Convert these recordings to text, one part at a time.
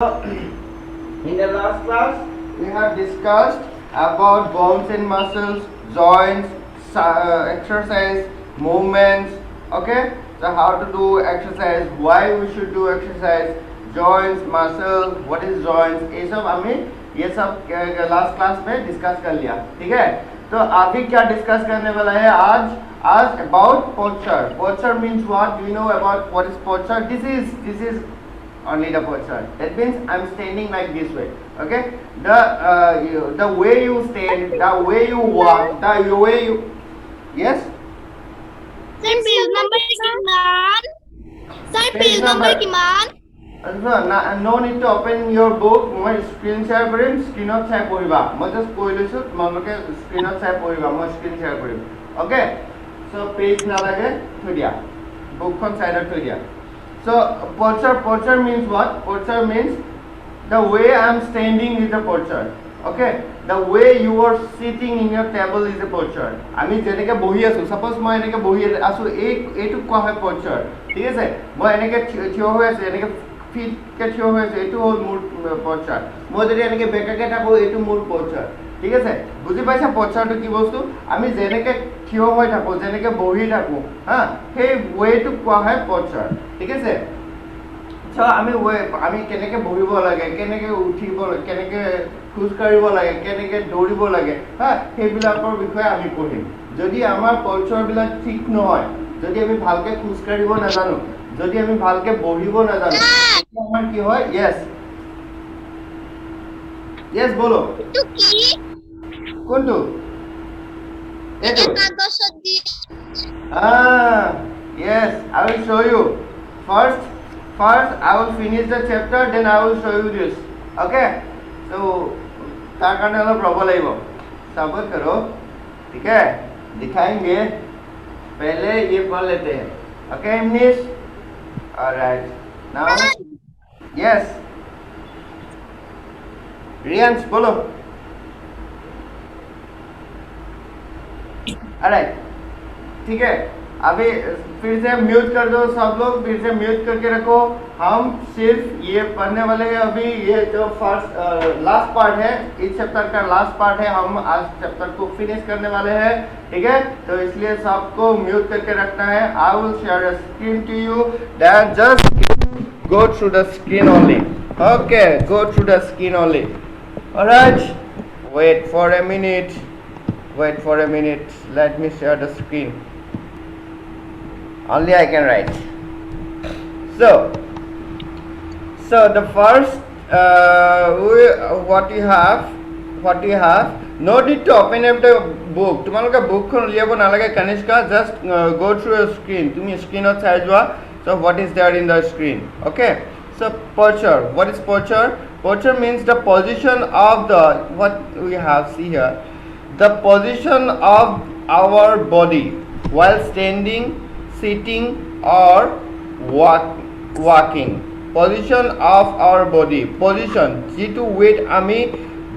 In the last class, we have discussed about bones and muscles, joints, exercise, movements. Okay, so how to do exercise, why we should do exercise, joints, muscle, what is joints, ये सब हमें ये सब last class में discuss कर लिया. ठीक है, तो अभी क्या डिस्कस करने वाला है आज about posture. Posture means what? Do you know about what is posture? This is only the posture. That means I'm standing like this way. Okay, the way you stand, the way you walk, the way you, yes. Sir, page number kiman? Sir, page number kiman? No need to open your book. মই screen share কৰিম, স্ক্ৰীনত চাই পঢ়িবা. মই just কৈ লৈছোঁ তোমালোকে স্ক্ৰীনত চাই পঢ়িবা, মই স্ক্ৰীন শ্বেয়াৰ কৰিম. অ'কে, চ' পেজ নালাগে, থৈ দিয়া, বুকখন চাইডত থৈ দিয়া. So posture means what? Posture means the way I am standing is a posture. Okay, the way you are sitting in your table is a posture. আমি যেনেকে বহি আছো, সাপোজ মই এনেকে বহি আছো, এইটো কোৱা হয় posture. ঠিক আছে, মই এনেকে থিয় হৈ আছো, এনেকে ফিটকে থিয় হৈ আছো, এইটো হ'ল মোৰ posture. মই যদি এনেকে বেকাকে থাকো, এইটো মোৰ posture. ঠিক আছে, বুজি পাইছা পচাৰটো কি বস্তু? আমি যেনেকে থিয় হৈ থাকো, যেনেকে বহি থাকো, হা, সেই ৱেটো কোৱা হয় পচাৰ. ঠিক আছে, আমি কেনেকে বহিব লাগে, কেনেকে উঠিব লাগে, কেনেকে খোজ কাঢ়িব লাগে, কেনেকে দৌৰিব লাগে, হা, সেইবিলাকৰ বিষয়ে আমি পঢ়িম. যদি আমাৰ পচাৰবিলাক ঠিক নহয়, যদি আমি ভালকে খোজ কাঢ়িব নাজানো, যদি আমি ভালকে বহিব নাজানো, তেতিয়া আমাৰ কি হয়? Yes বলো. কোনটো? এইটো? Yes, I will show you. First I will finish the chapter, then I will show you this. Okay? So তাৰ কাৰণে অলপ ৰ'ব লাগিব. सब्र करो, ठीक है? दिखाएंगे. पहले ये पढ़ लेते हैं. Okay, Imnish? Alright. Now, yes. Riyansh बोलो. Alright, ठीक है, अभी फिर से म्यूट कर दो सब लोग, फिर से म्यूट करके रखो. हम सिर्फ ये पढ़ने वाले हैं अभी, ये जो फर्स्ट लास्ट पार्ट है, इस चैप्टर का लास्ट पार्ट है, हम आज चैप्टर को फिनिश करने वाले हैं. ठीक है, तो इसलिए सबको म्यूट करके रखना है. I will share the screen to you, then just go through the screen only. Okay, go through the screen only. Alright, wait for a minute. Let me share the screen. Only I can write. So the first what you have, no need to open up the book. তোমালোকে বুকখন উলিয়াব নালাগে Kanishka, just go through your screen. তুমি স্ক্ৰিনত চাই যোৱা. So what is there in the screen? Okay, so posture. What is posture? Posture means the position of the, what we have, see here, the position of our body while standing, sitting or walking. Position of our body. Position, যিটো weight আমি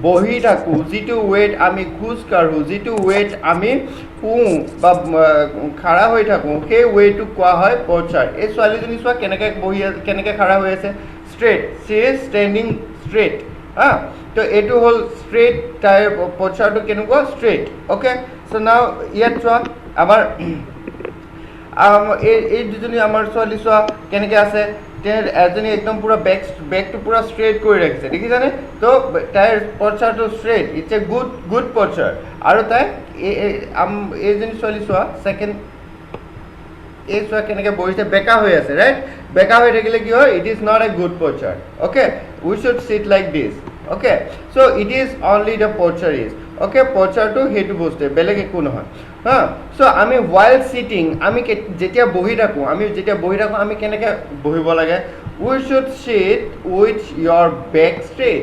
বহি থাকো, যিটো weight আমি খোজ কাঢ়ো, যিটো weight আমি শুওঁ বা খাৰা হৈ থাকো, সেই weighটো কোৱা হয় posture. এই ছোৱালীজনী চোৱা কেনেকৈ বহি আছে, কেনেকৈ খাৰা হৈ আছে, straight. She is standing straight. হা, তো এইটো হ'ল straight, তাইৰ পচাৰটো কেনেকুৱা, straight. Okay, so now ইয়াত চোৱা আমাৰ এই দুজনী আমাৰ ছোৱালী চোৱা কেনেকৈ আছে, এজনী একদম পুৰা বেকটো পুৰা ষ্ট্ৰেইট কৰি ৰাখিছে, দেখিছানে? তো তাইৰ পচাৰটো ষ্ট্ৰেইট, ইটছ এ গুড পচাৰ. আৰু তাই এইজনী ছোৱালী চোৱা ছেকেণ্ড, এই চোৱা কেনেকৈ বহিছে, বেকা হৈ আছে, ৰাইট? বেকা হৈ থাকিলে কি হয়, it is not a good posture. Okay, we should sit like this. Okay, so' it is only the posture is. Okay, পচাৰটো সেইটো বস্তুৱে, বেলেগ একো নহয়. হা, চ' আমি ৱাইল চিটিং, আমি যেতিয়া বহি থাকোঁ, আমি কেনেকৈ বহিব লাগে? We should sit with your back straight.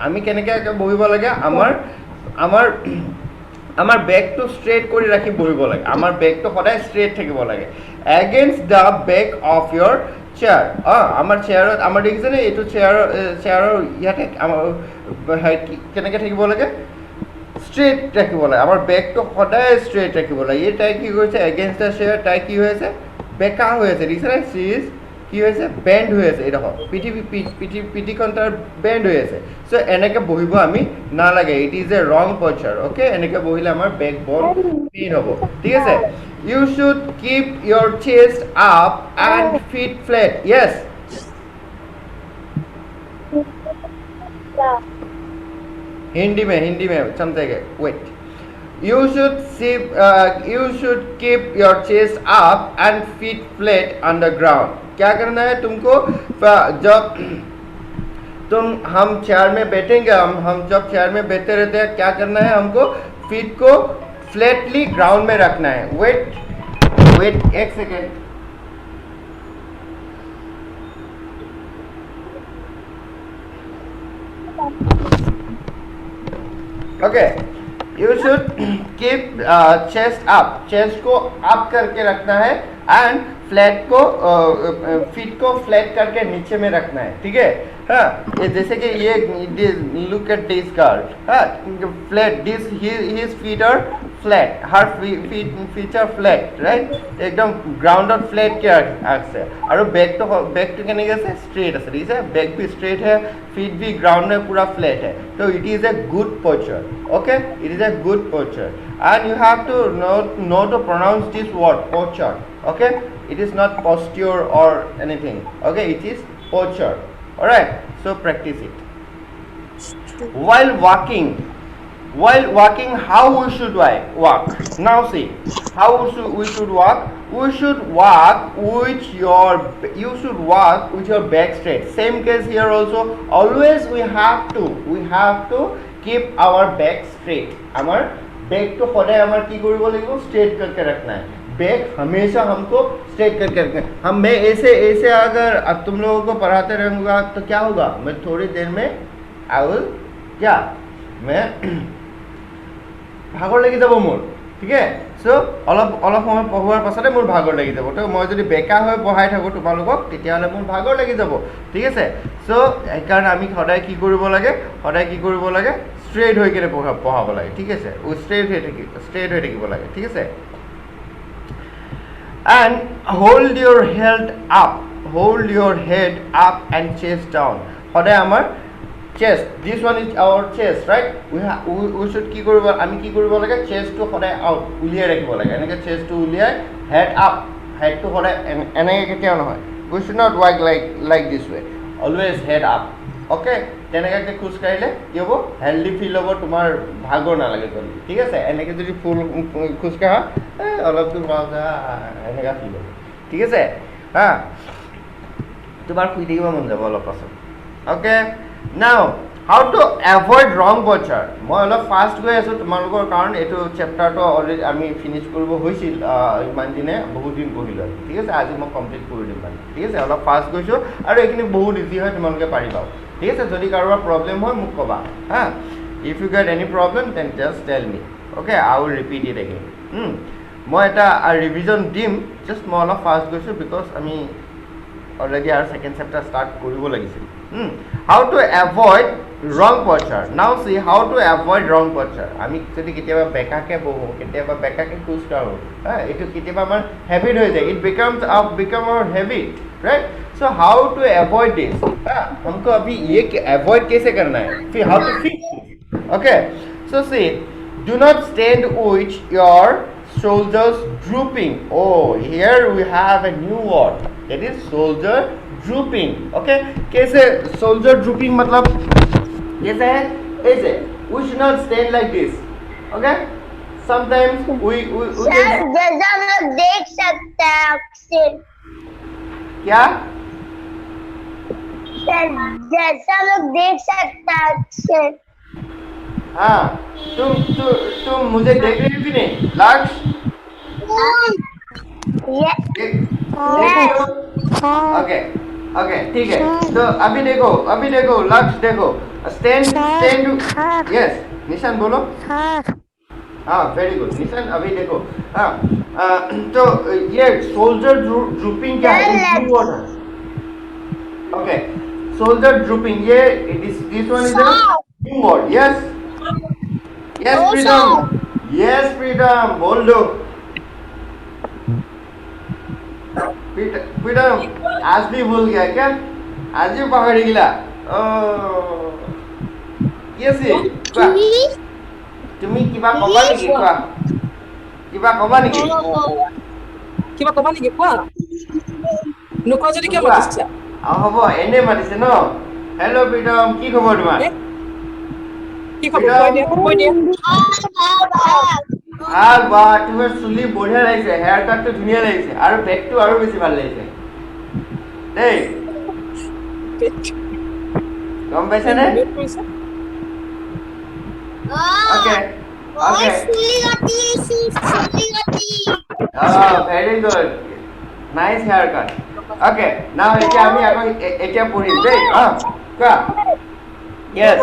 আমি কেনেকৈ বহিব লাগে? আমাৰ বেকটো ষ্ট্ৰেইট কৰি ৰাখি বহিব লাগে. আমাৰ বেকটো সদায় ষ্ট্ৰেইট থাকিব লাগে, against the back of your chair. আমাৰ চেয়াৰত, আমাৰ দেখিছেনে এইটো চেয়াৰৰ ইয়াতে আমাৰ কেনেকৈ থাকিব লাগে? ষ্ট্ৰেইট ৰাখিব লাগে. আমাৰ বেকটো সদায় ষ্ট্ৰেইট ৰাখিব লাগে. এই তাই কি কৰিছে, এগেইনষ্ট দ্য চেয়াৰ, তাই কি হৈ আছে, বেকা হৈ আছে, দেখিছেনে? চি ইজ কি হৈছে বেণ্ড হৈ আছে এইডোখৰ পিঠিখন তাৰ বেণ্ড হৈ আছে চ' এনেকৈ বহিব আমি নালাগে ইট ইজ এ ৰং পচাৰ অ'কে এনেকৈ বহিলে আমাৰ বেক বন পেইন হ'ব ঠিক আছে ইউ শ্বুড কিপ ইয়ৰ চেষ্ট আপ এণ্ড ফিট ফ্লেট য়েছ हिंदी में समझेंगे wait you should keep your chest up and feet flat on the ground क्या करना है तुमको जब हम चेयर में बैठेंगे हम जब चेयर में बैठे रहते हैं क्या करना है हमको फीट को फ्लैटली ग्राउंड में रखना है वेट एक second okay you should keep chest up chest को अप करके रखना है एंड फ्लैट को फीट को फ्लैट करके नीचे में रखना है ठीक है हाँ ये जैसे कि ये लुक एट दिस गर्ल हाँ flat this his feet are flat her feet are flat right एकदम ग्राउंडत फ्लैट के আছে আৰু বেকটো কেনেকৈ আছে ষ্ট্ৰেইট আছে ঠিক আছে বেক भी स्ट्रेट है फीट भी ग्राउंड में पूरा फ्लैट है तो it is a good posture okay it is a good posture and you have to know to pronounce this word posture okay it is not posture or anything okay it is posture all right so practice it while walking how we should walk now see how we should walk with your back straight same case here also always we have to keep our back straight our back to সদায় আমাৰ কি কৰিব লাগিব straight करके रखना है back हमेशा हमको स्ट्रेट करके रखना हम मैं ऐसे अगर अब तुम लोगों को पढ़ाते रहूँगा तो क्या होगा मैं थोड़ी देर में आई विल क्या मैं भागৰ লাগি যাব মোৰ ঠিক আছে সো অলপ সময় পঢ়োৱাৰ পাছতে মোৰ ভাগৰ লাগি যাব তো মই যদি বেকা হৈ পঢ়াই থাকোঁ তোমালোকক তেতিয়াহ'লে মোৰ ভাগৰ লাগি যাব ঠিক আছে সো সেইকাৰণে আমি সদায় কি কৰিব লাগে ষ্ট্ৰেইট হৈ কিনে পঢ়াব লাগে ঠিক আছে ষ্ট্ৰেইট হৈ থাকিব লাগে ঠিক আছে and hold your head up and chest down সদায় আমাৰ chest this one is our chest right we should কি কৰিব লাগে chest to সদায় out উলিয়াই ৰাখিব লাগে এনেকৈ chest to উলিয়াই head up head to সদায় এনেকৈ কেতিয়াও নহয় we should not walk like this way always head up okay তেনেকৈ খোজ কাঢ়িলে কি হ'ব হেল্ডি ফিল হ'ব তোমাৰ ভাগৰ নালাগে জলদি ঠিক আছে এনেকৈ যদি ফুল খোজ কাঢ়া অলপ দূৰ এনেকুৱা ফিল হ'ব ঠিক আছে হা তোমাৰ শুই থাকিব মন যাব অলপ পাছত অ'কে নাও হাউ টু এভইড ৰং পচাৰ মই অলপ ফাষ্ট গৈ আছোঁ তোমালোকৰ কাৰণ এইটো চেপ্টাৰটো অলৰেডি আমি ফিনিছ কৰিব হৈছিল ইমান দিনে বহুত দিন পঢ়িলোঁ ঠিক আছে আজি মই কমপ্লিট কৰি দিম মানে ঠিক আছে অলপ ফাষ্ট গৈছোঁ আৰু এইখিনি বহুত ইজি হয় তোমালোকে পাৰিবা ঠিক আছে যদি কাৰোবাৰ প্ৰব্লেম হয় মোক ক'বা হা if you get any problem then just tell me okay I will repeat it again মই এটা ৰিভিজন দিম জাষ্ট মই অলপ ফাষ্ট গৈছোঁ বিকজ আমি অলৰেডি আৰু ছেকেণ্ড চেপ্টাৰ ষ্টাৰ্ট কৰিব লাগিছিল হাউ টু এভইড ৰং পচাৰ নাও চি হাউ টু এভইড ৰং পচাৰ আমি যদি কেতিয়াবা বেকাকৈ বহোঁ কেতিয়াবা বেকাকৈ খোজ কাঢ়োঁ এইটো কেতিয়াবা আমাৰ হেবিট হৈ যায় it become our habit right so how to avoid this हमको अभी ये अवॉइड कैसे करना है फिर how to fix okay so see do not stand with your shoulders drooping oh here we have a new word that is shoulder drooping okay कैसे shoulder drooping मतलब कैसे है ऐसे we should not stand like this okay sometimes we जैसा लोग देख सकते हैं अक्सर क्या जैसा लोग देख सकते हैं अक्सर हाँ तुम मुझे देख रही हो कि नहीं लक्ष्य ओके ठीक है तो अभी देखो लक्ष्य देखो स्टैंड यस निशान बोलो हाँ वेरी गुड निशान अभी देखो हाँ तो ये शोल्डर ड्रूपिंग क्या है ओके शोल्डर ड्रूपिंग ये this one is a new word yes freedom बोल दो प्रीतम आज भी भूल गया क्या आज भी पाहरी गिला yes কোৱা তুমি কিবা কবা নেকি কোৱা কিবা কবা নেকি কিবা কবা নেকি কোৱা নোকোৱা যদি কিয় কোৱা মাতিছা হ'ব এনে মাতিছে ন হেল্ল' প্ৰীতম কি খবৰ তোমাৰ কি খবৰ কৈ দিয়া ভাল বা তোমাৰ চুলি বঢ়িয়া লাগিছে হেয়াৰ কাটটো ধুনীয়া লাগিছে আৰু বেগটো আৰু বেছি ভাল লাগিছে দেই গম পাইছানে Okay. Okay. Oh, very good. Nice haircut. Okay. Now এতিয়া আমি আকৌ এতিয়া পঢ়িম দেই কোৱা Yes.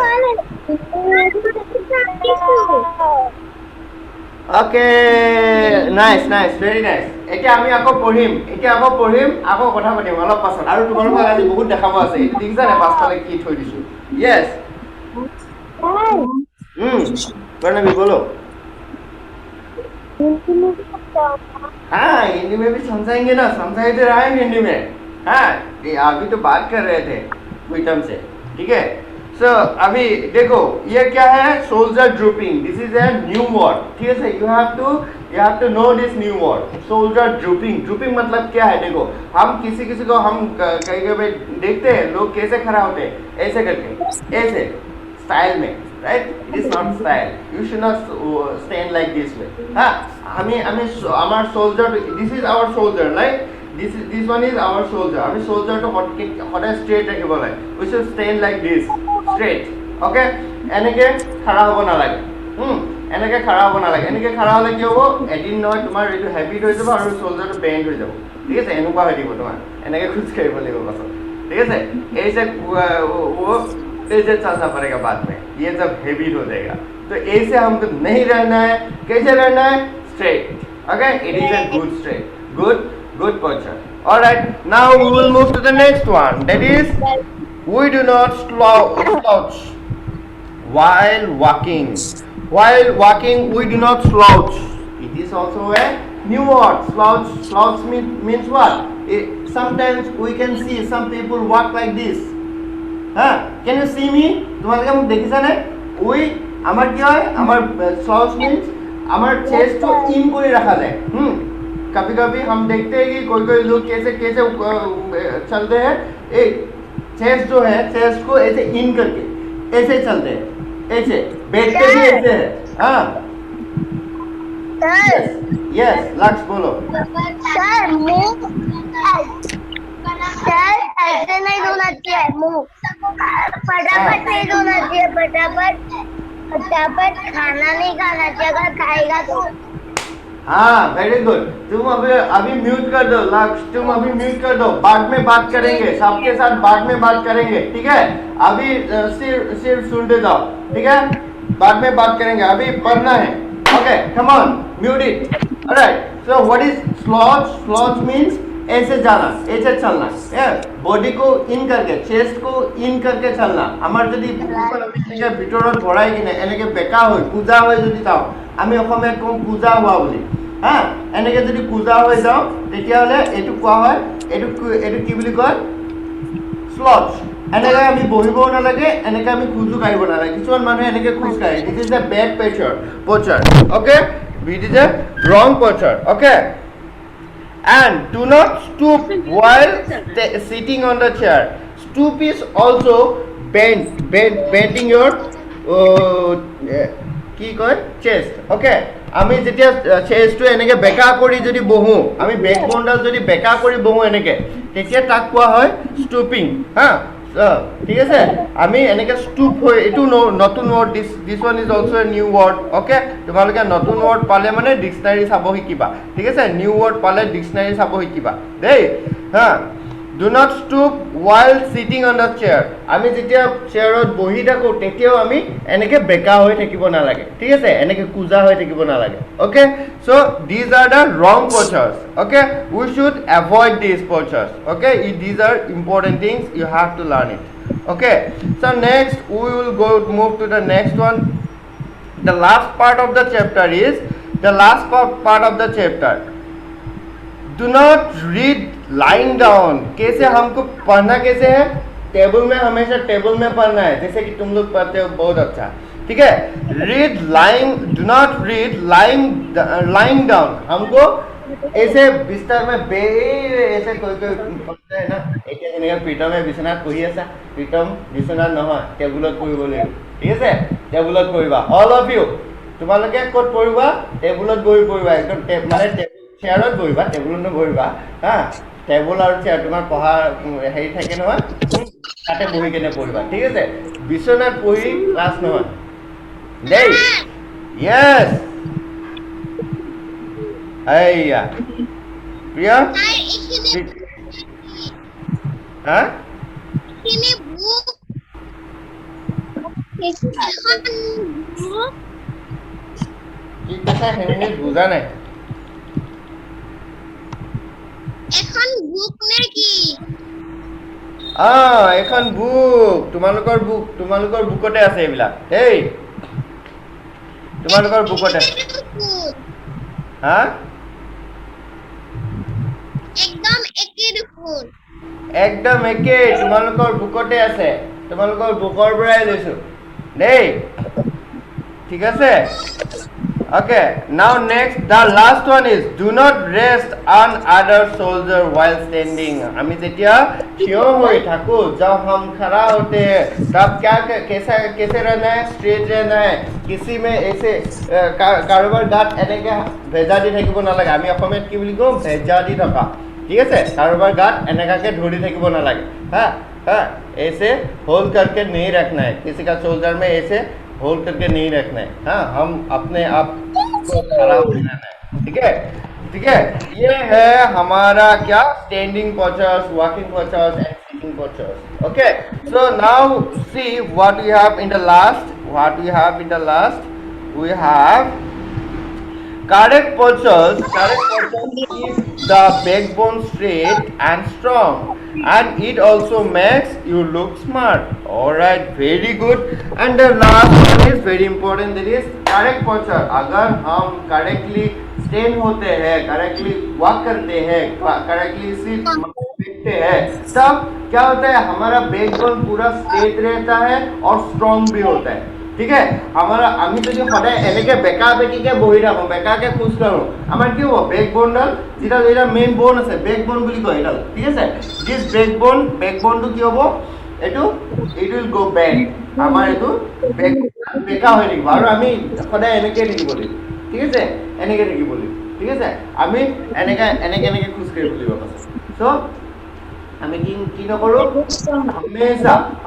Okay. Nice, nice. Very nice. এতিয়া আমি আকৌ পঢ়িম আকৌ কথা পাতিম অলপ পাছত আৰু তোমালোকক আজি বহুত দেখাব আছে এইটো দেখিছা নে পাছফালে কি থৈ দিছো Yes. प्रणवी बोलो हाँ हिंदी में भी समझाएंगे ना समझाए तो रहा है हिंदी में हाँ अभी तो बात कर रहे थे प्रीतम से ठीक है सो अभी देखो ये क्या है shoulder drooping this is a new word ठीक है you have to know this new word shoulder drooping मतलब क्या है देखो हम किसी को हम कहीं कहीं देखते हैं लोग कैसे खड़ा होते हैं ऐसे करके ऐसे style में right it is not style you should not stand like this way ha ami amar soldier this is our soldier right this one is our soldier ami soldier to hot straight rakhibo lai we should stand like this straight okay eneke khara hobo na lage eneke khara hobo na lage eneke khara hole ki hobo edin noy tumar etu habit hoy jabo aru soldier to bend hoy jabo ঠিক আছে এনুকা হৈ দিব তোমার এনেকে খুজ কাৰিব লাগিব পাছত ঠিক আছে এই যে ऐसे चलना पड़ेगा बाद में ये जब हैबिट हो जाएगा तो ऐसे हमको नहीं रहना है कैसे रहना है straight okay it is a good straight good posture alright now we will move to the next one that is we do not slouch while walking we do not slouch it is also a new word slouch means what sometimes we can see some people walk like this can you see me তোমালোকে মোক দেখিছা নে ওই আমার কি হয় আমার slouch means আমার chest को in করে रखा जाए कभी हम देखते हैं कि कोई लोग कैसे चलते हैं एक chest जो है chest को ऐसे in करके ऐसे चलते हैं ऐसे बैठते भी ऐसे है yes लक्ष्य बोलो सर ऐसे नहीं धोना चाहिए मुंह फटाफट नहीं धोना चाहिए फटाफट खाना नहीं खाना चाहिए अगर खाएगा तो हाँ वेरी गुड तुम अभी म्यूट कर दो लक्ष्य तुम अभी म्यूट कर दो बाद में बात करेंगे सबके साथ बाद में बात करेंगे ठीक है अभी सिर्फ सुनते जाओ ठीक है बाद में बात करेंगे अभी पढ़ना है okay come on mute it alright so what is slouch means ऐसे जाना ऐसे चलना बॉडी को इन करके चेस्ट को इन करके चलना आमार যদি এনেকে ভিতৰত ভৰাই কিনে এনেকে বেকা হৈ পূজা হৈ যদি যাও আমি অসমীয়াত কম পূজা হোৱা বুলি এনেকে যদি পূজা হৈ যাও তেতিয়া হলে এটু কোৱা হয় এটু কি বুলি কয় স্লচ এনেকে আমি বহিব নালাগে এনেকে আমি খুজু কাঢ়িব নালাগে কিছুমান মানুহে এনেকে খুজ কাঢ়ে this is a bad posture okay it is a wrong posture okay and do not stoop while sitting on the chair stoop is also bending your কি কয় chest okay আমি যেতিয়া chest to এনেকে বেকা কৰি যদি বহো আমি বেকবোনডাল যদি বেকা কৰি বহো এনেকে তেতিয়া তাক কোৱা হয় stooping ঠিক আছে আমি এনেকে stoop হৈ এটু নতুন word this one is also a new word okay তোমালোকে নতুন word পালে মানে ডিকশনারি চাব শিকিবা ঠিক আছে নিউ word পালে ডিকশনারি চাব শিকিবা দেই do not stoop while sitting on the chair আমি যেতিয়া চেয়াৰত বহি থাকো তেতিয়াও আমি এনেকে বেকা হৈ থাকিব না লাগে ঠিক আছে এনেকে কুজা হৈ থাকিব না লাগে okay so these are the wrong postures okay we should avoid these postures okay these are important things you have to learn it okay so next we will move to the next one the last part of the chapter is the last part of the chapter do not read lying down. कैसे हमको पढ़ना कैसे है? Table में, हमेशा table में पढ़ना है, जैसे कि तुम लोग पढ़ते हो, बहुत अच्छा, ठीक है। Read lying, do not read lying down. हमको ऐसे बिस्तर में ऐसे कोई पढ़ता है ना, एक प्रीतमे बिछनात पढ़ी आছা, प्रीतम बिछनात নহয়, टेबुলত पढ़िব লাগিব, ঠিক আছে। টেবুলত পঢ়িবা, অল অফ ইউ। তোমালোকে ক'ত পঢ়িবা? টেবুলত বহি পঢ়িবা, একদম মানে চেয়াৰত বহিবা, টেবুলত নবহিবা হা। টেবুল আৰু চেয়াৰ তোমাৰ পঢ়া হেৰি থাকে নহয়, তাতে বহি কেনে পঢ়িবা, ঠিক আছে। বিচনাত পঢ়ি ক্লাছ নহয় দেই। য়েছ, এইয়া প্ৰিয়া হা কি কৈছা? হেৰি বুজা নাই। এখন বুক নেকি? এখন বুক, তোমালোকৰ বুক, তোমালোকৰ বুকতে আছে এইবিলাক দেই, তোমালোকৰ বুকতে। হা একদম একে দেখোন। একদম একে, তোমালোকৰ বুকতে আছে, তোমালোকৰ বুকৰ পৰাই লৈছো দেই, ঠিক আছে। Okay, now next, the last one is do not rest on other soldier while standing. আমি যেতিয়া থিয় হৈ থাকো, जब हम खड़ा होते हैं, तब क्या कैसे रहना है? स्ट्रेट रहना है। किसी में ऐसे কাৰোবাৰ গাত এনেকে ভেজা দি থাকিব নালাগে। আমি অসমীয়াত কি বুলি কওঁ? ভেজা দি থকা, ঠিক আছে। কাৰোবাৰ গাত এনেকাকে ধৰি থাকিব নালাগে, হা হা। ऐसे होल्ड करके नहीं रखना है, किसी का सोल्जर में ऐसे होल्ड करके नहीं रखना है, हाँ। हम अपने आप को खड़ा हो रहना है, ठीक है, ठीक है। ये है हमारा क्या? Standing postures, walking postures and sitting postures. Okay, so now see what we have in the last. What we have in the last? We have correct postures. Correct postures keep the backbone straight and strong, and it also makes you look smart. All right, very good. And the last one is very important, that is correct posture. अगर हम correctly stand होते हैं, correctly walk करते हैं, correctly sit बैठते हैं, तब क्या होता है? हमारा बैकबोन पूरा स्ट्रेट रहता है और स्ट्रॉन्ग भी होता है, ঠিক আছে। আমরা আমি যদি সদায় এনেকে বেকা বেকিকে বহি থাকো, বেকাকে খোজ কাঢ়ো, আমাৰ কি হ'ব? বেকবোনডাল, যেটা এটা মেইন বোন আছে, বেকবোন বুলি কয় এডাল, ঠিক আছে। দিস বেকবোনটো কি হ'ব? এইটো ইট উইল গো বেক। আমাৰ এইটো বেকা হৈ থাকিব, আৰু আমি সদায় এনেকে থাকিব লাগিব, ঠিক আছে। এনেকে থাকিব লাগিব, ঠিক আছে। আমি এনেকে এনেকে এনেকে খোজ কাঢ়িব লাগিব পাছত। চ' আমি কি নকৰো?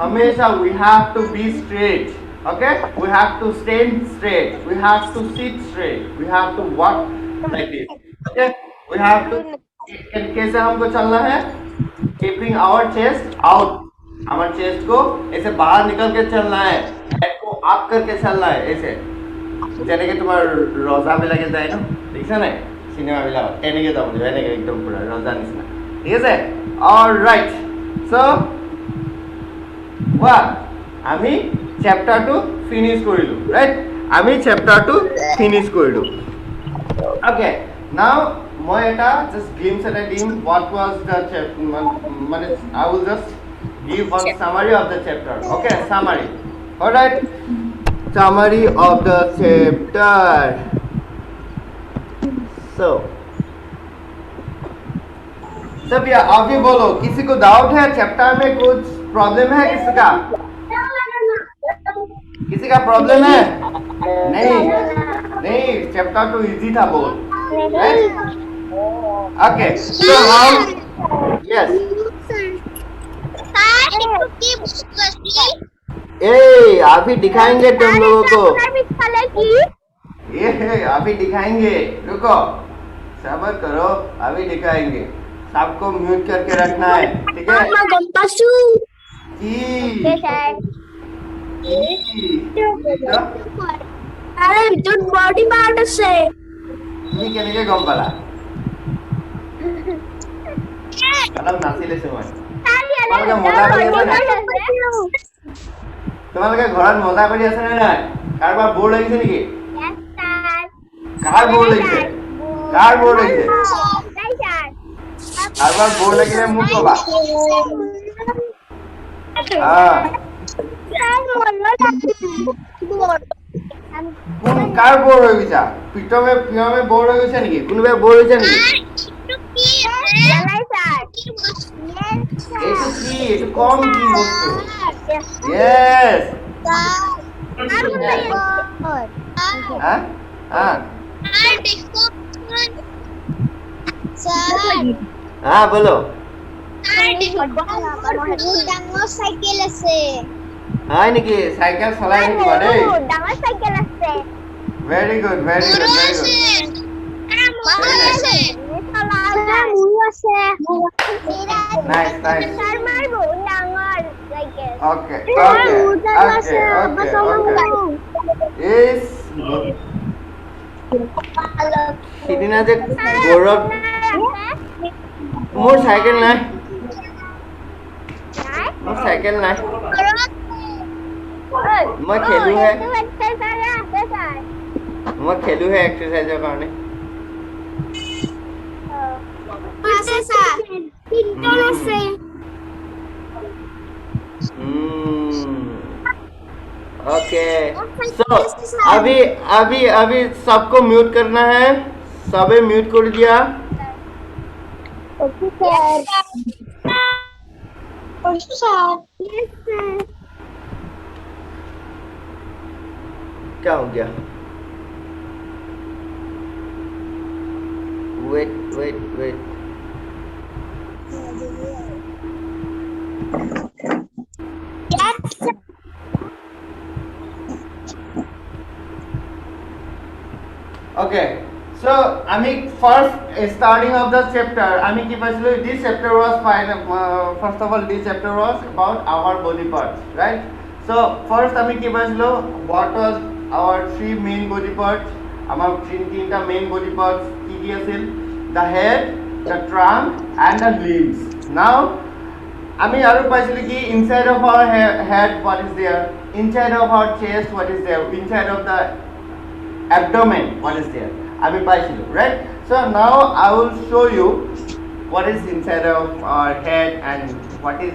हमेशा we have to be straight. Okay, we have to stand straight, we have to sit straight, we have to walk like this. Okay, we have to कैसे हमको चलना है? Keeping our chest out. हमारे चेस्ट को ऐसे बाहर निकल के चलना है, हेड को अप करके चलना है, ऐसे যেনেকে তোমাৰ ৰজা বিলাকে যায় ন, দেখিছা নাই চিনেমা বিলাকত? এনেকে যাব লাগিব, এনেকে একদম পুৰা ৰজা নিচিনা, ঠিক আছে। অলৰাইট, সো ওয়া আমি চেপ্টাৰটো ফিনিশ কৰিলো, ৰাইট? আমি চেপ্টাৰটো ফিনিশ কৰিলো। ওকে, নাও মই এটা জাস্ট গ্লিম্পছ এটা দিম, হোৱাট ৱাজ দ্য মানে I will just give one summary of the chapter. Okay, summary. All right, summary of the chapter. So भैया आप भी बोलो, किसी को डाउट है चैप्टर में? कुछ प्रॉब्लम है किसी का? किसी का प्रॉब्लम है? नहीं नहीं, चैप्टर तो इजी था बहुत, राइट? ओके, सो हम यस अभी दिखाएंगे तुम लोगों को, ये अभी दिखाएंगे, रुको सब्र करो, अभी दिखाएंगे। सबको म्यूट करके रखना है, ठीक है? अरे विद्युत बॉडी पार्ट से তুমি কেনেকে গম পালা? অলপ নাছিলে সময়। তোমালোকে ঘৰত মজা কৰি আছে নে নাই? কাৰোবাৰ বৰ লাগিছে নেকি? কাৰ বৰ লাগিছে? কাৰ বৰ লাগিছে? আবাৰ বৰ লাগিলে মোক কবা কোন কাৰ বৰ হৈ গৈছা প্ৰীতমে প্ৰিয়মে বৰ হৈ গৈছে নেকি কোনোবাই বৰ হৈছে নেকি এইটো কি এইটো কম কি বস্তু yes হা হা হ্যাঁ বলো ডাঙৰ চাইকেল আছে হয় নেকি সাইকেল চলাই থাকিবা দেই ডাঙৰ চাইকেল আছে very good very good very good nice nice okay okay okay okay is সিদিনা যে গৌৰৱ মোৰ চাইকেল নাই মোৰ চাইকেল নাই মই খেলোহে এক্সাৰচাইজৰ কাৰণে ओके सो अभी अभी अभी सबको म्यूट करना है सबे म्यूट कर दिया क्या हो गया wait wait wait Okay, so আমি first starting of the chapter আমি কি পাইছিলো this chapter was first of all this chapter was about our body parts right so first আমি কি পাইছিলো what was our three main body parts আমাৰ তিনটা main body parts কি কি আছিল the head the trunk and the limbs now আমি আৰু পাইছিলো কি inside of our head what is there inside of our chest what is there inside of the abdomen what is there abhi paisilo right so now I will show you what is inside of our head and what is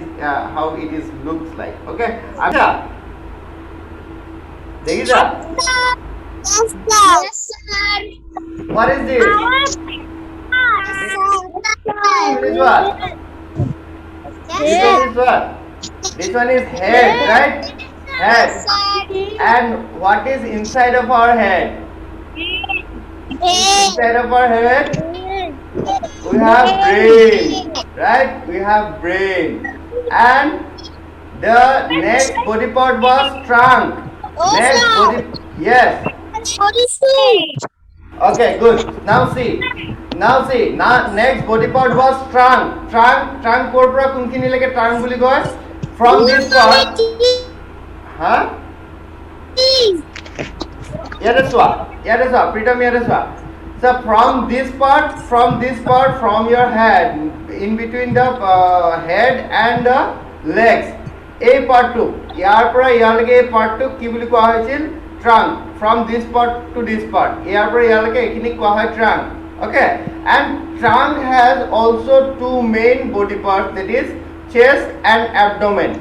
how it is looks like okay acha dekhiza yes sir what is this this what this one is head right head and what is inside of our head inside of our head we have brain right we have brain and the next body part was trunk next body yes okay good now see now next body part was trunk kor pura kunkhini leke trunk boli koy from this part huh Yadaswa, Pritam Yadaswa. So from this part, from your head, in between the head and the legs, a part two. Yar pura yar lage a part two ki boli koha hoichil trunk. From this part to this part, yar pura yar lage ekini koha hoy trunk. Okay, and trunk has also two main body parts that is chest and abdomen.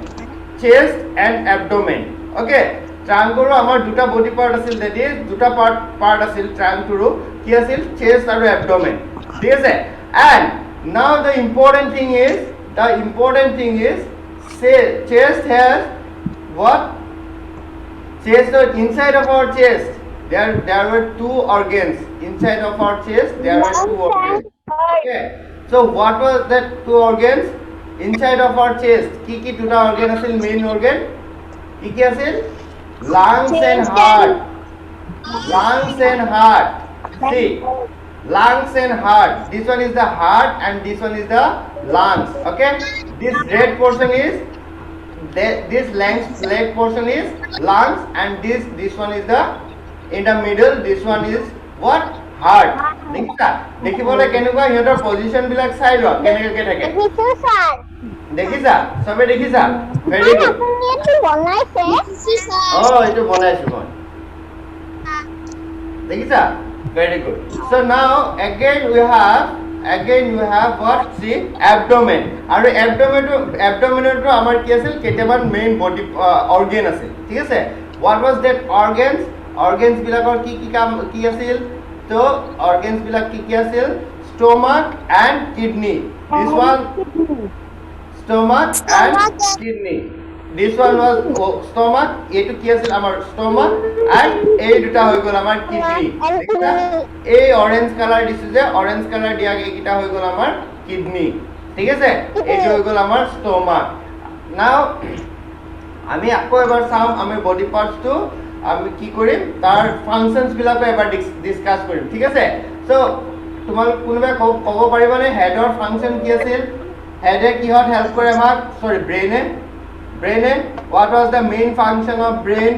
Chest and abdomen. Okay. ট্ৰাংকৰো আমাৰ দুটা body part আছিল that is দুটা part আছিল ট্ৰাংকৰো কি আছিল চেষ্ট আৰু abdomen ঠিক আছে and now the important thing is chest has what chest inside of our chest there were two organs inside of our chest there were two organs okay so what was that two organs inside of our chest কি দুটা organ আছিল main organ কি আছিল lungs and heart see lungs and heart this one is the heart and this one is the lungs okay this red portion is this leg portion is lungs and this one is the in the middle this one is what heart দেখিবলে কেনেকুৱা হিহঁতৰ position বিলাক চাই লোৱা কেনেকৈ থাকে দেখিছা সবে দেখিছা ভেরি গুড আপুনি এটো বনাইছে এইটো বনাইছো মই দেখিছা very good so now again we have again you have what? See, abdomen. আৰু abdomenটো আমাৰ কি আছিল? কেইটামান মেইন বডি অৰ্গেন আছিল, ঠিক আছে? What was that organs? Organs বিলাকৰ কি কাম কি আছিল? তো organs বিলাক কি আছিল? Stomach and kidney. This one stomach and kidney. This one was stomach. এইটো কি আছিল আমাৰ stomach and এই দুটা হৈ গ'ল আমাৰ kidney. এই অৰেঞ্জ কালাৰ দিছো যে অৰেঞ্জ কালাৰ দিয়া এইটা হৈ গ'ল আমাৰ kidney. ঠিক আছে? এইটো হৈ গ'ল আমাৰ stomach. Now আমি আকৌ এবাৰ চাম আমি বডি পাৰ্টসটো আমি কি কৰিম তাৰ ফাংশনস বিলাকো এবাৰ ডিসকাস কৰিম, ঠিক আছে? সো তোমালোক কোনোবাই ক'ব পাৰিবানে হেডৰ ফাংশন কি আছিল? হেডে কিহত হেল্প কৰে আমাক? সৰি ব্ৰেইনে what was the main function of brain?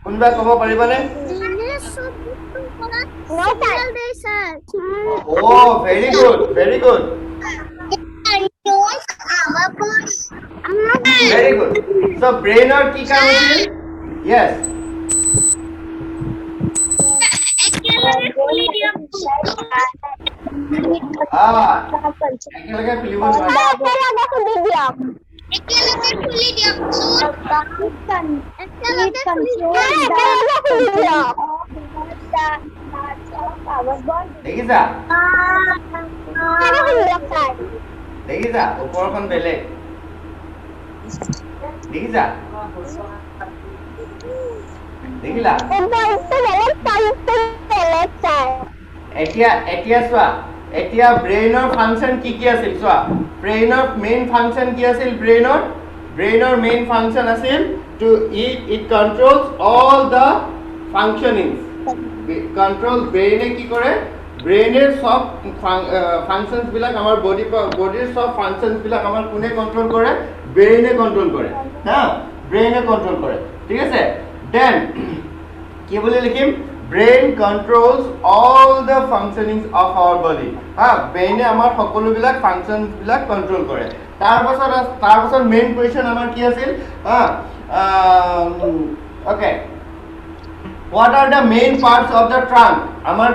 কোনোবাই ক'ব পাৰিবানে? Oh, very good. Very good. So brain or কি কাম আছিল? Yes. একেলগে খুলিব দেখিছা ওপৰখন বেলেগ দেখিছা দেখিলা এতিয়া চোৱা এতিয়া ব্ৰেইনৰ ফাংশন কি আছিল চোৱা ব্ৰেইনৰ মেইন ফাংশন কি আছিল ব্ৰেইনৰ মেইন ফাংশন আছিল to it controls all the functionings control ব্ৰেইনে কি কৰে ব্ৰেইনেৰ সব ফাংশনস বিলাক আমাৰ বডিৰ সব ফাংশনস বিলাক আমাৰ কোনে কন্ট্ৰোল কৰে ব্ৰেইনে কন্ট্ৰোল কৰে হ্যাঁ ব্ৰেইনে কন্ট্ৰোল কৰে ঠিক আছে দেন কি বলে লিখিম brain controls all the functionings of our body ব্ৰেইনে আমাৰ সকলো বিলাক ফাংশনস বিলাক কন্ট্ৰোল কৰে তাৰ পাছত মেইন কোৱেশ্চন আমাৰ কি আছিল okay what are the main parts of the trunk amar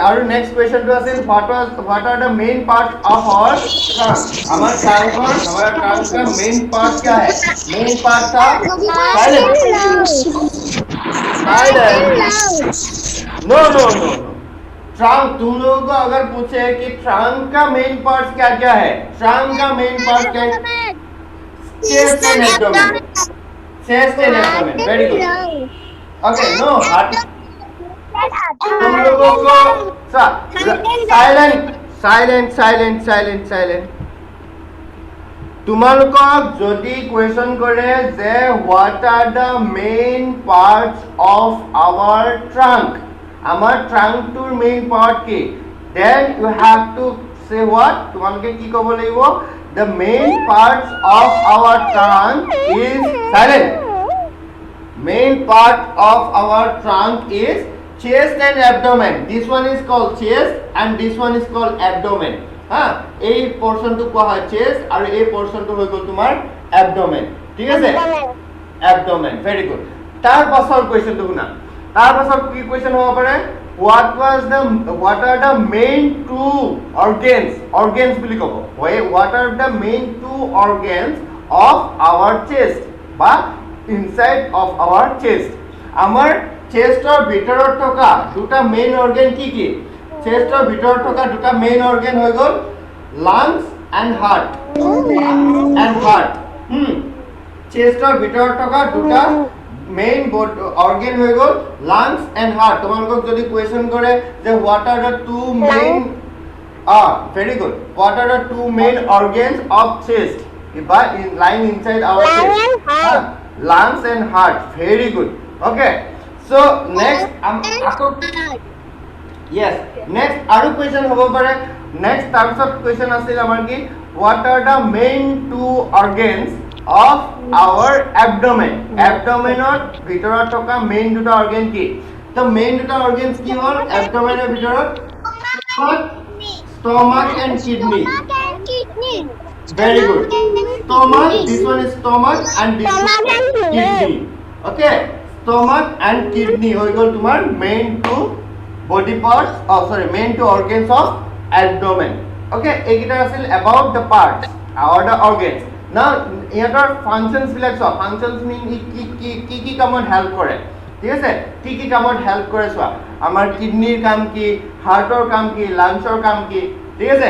our next question to ask is what are the main parts of our trunk amar trunk ka main part kya hai main part tha silence no trunk तुम लोगों को अगर पूछे कि trunk का main parts क्या क्या है trunk का main part क्या है chest and abdomen very good Okay, no. तुम लोगों को silent. তোমালোকক যদি কোৱেশ্চন কৰে যে what are the main parts of our trunk আমাৰ trunk টোৰ main part কি then you have to say what তোমালোকে কি ক'ব লাগিব the main parts of our trunk is silent main part of our trunk is chest and abdomen this one is called chest and this one is called abdomen এই পোরশনটো কোৱা হয় chest আৰু এই পোৰশনটো হৈ গ'ল তোমাৰ abdomen ঠিক আছে abdomen very good তাৰ পাছৰ কোৱেশ্চনটো শুনা তাৰ পাছৰ কি কোৱেশ্চন হ'ব পাৰে what are the main two organs বুলি ক'ব what are the main two organs of our chest বা inside of our chest আমাৰ চেষ্টৰ ভিতৰত থকা দুটা মেইন অৰ্গান কি কি চেষ্টৰ ভিতৰত থকা দুটা মেইন অৰ্গান হৈ গ'ল lungs and heart চেষ্টৰ ভিতৰত থকা দুটা মেইন অৰ্গান হৈ গ'ল lungs and heart তোমালোকক যদি কোৱেশ্চন কৰে যে what are the two main very good what are the two main organs of chest lying inside our chest lungs and heart very good okay so next yes next aru question hobo pare next tarpot question asil amar ki what are the main two organs of our abdomen or bhitorot thoka main duta organ ki to main duta organs ki hol abdomen er bhitorot stomach and kidney very good stomach this one is stomach and this one is kidney okay stomach and kidney hoi gol tumar main two body parts, oh sorry, main two organs of abdomen. Okay, এইকেইটা আছিল about the parts or the organs. Now ইহঁতৰ functions বিলাক চোৱা, functions mean কি কামত help কৰে, ঠিক আছে, কি কামত হেল্প কৰে চোৱা, আমাৰ কিডনিৰ কাম কি, হাৰ্টৰ কাম কি, লাংছৰ কাম কি, ঠিক আছে।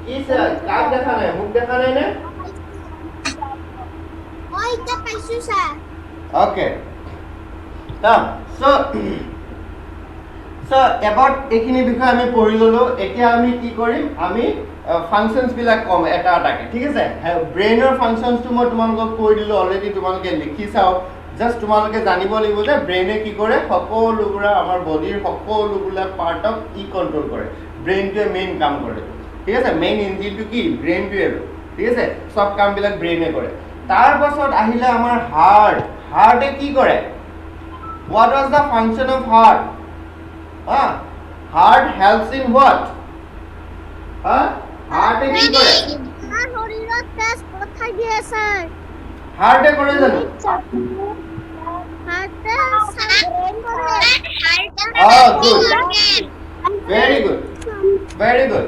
কি স্যার কাক দেখা নাই, মুখ দেখা নাই নে? এটা পাইছো স্যার। Okay. So about এইখিনি বিষয় আমি পঢ়ি ললো। এতিয়া আমি কি কৰিম, আমি ফাংশনস বিলাক কম এটা এটাকে, ঠিক আছে। ব্ৰেইনৰ ফাংশনসটো মই তোমালোকক কৈ দিলো অলৰেডি, তোমালোকে লিখি চাও। জাস্ট তোমালোকে জানিব লাগিব যে ব্ৰেইনে কি কৰে, সকলোগুলা আমাৰ বডিৰ সকলোগুলা পাৰ্টক ই কন্ট্ৰোল কৰে। ব্ৰেইনটোৱে মেইন কাম কৰে, ঠিক আছে। মেইন ইঞ্জিনটো কি ব্ৰেইনটোৱে, ঠিক আছে। সব কামবিলাক ব্ৰেইনে কৰে। তাৰ পাছত আহিলে আমাৰ হাৰ্ট। হাৰ্টে কি কৰে? What was the function of heart? Heart helps in what? Heart e ki kore? শরীরত তেজ পঠাই দিয়ে sir. Heart e kore jano? হার্টে সার্কুলেট করে। Oh, good. Very good. Very good.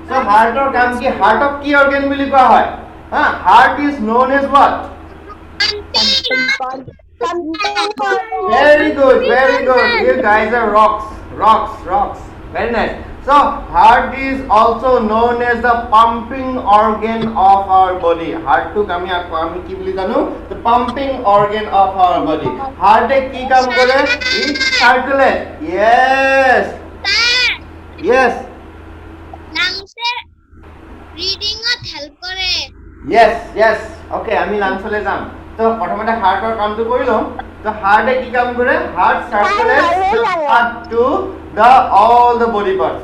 So heart or কাম কি? Heart of কি organ বুলি কোৱা হয়? Heart is known as what? Very good, very good. You guys are rocks. Very nice. So heart is also known as the pumping organ of our body. Heart to kami ki boli jano, the pumping organ of our body. Heart e ki kaam kore? It circulate. Yes. Yes. লাংসের ব্রিডিংত help করে। Yes. Okay, আমি লাংসলে যাম। তো প্ৰথমতে হাৰ্টৰ কামটো কৰি লম। তো হাৰ্টে কি কাম কৰে? Heart circulates blood to the all the body parts.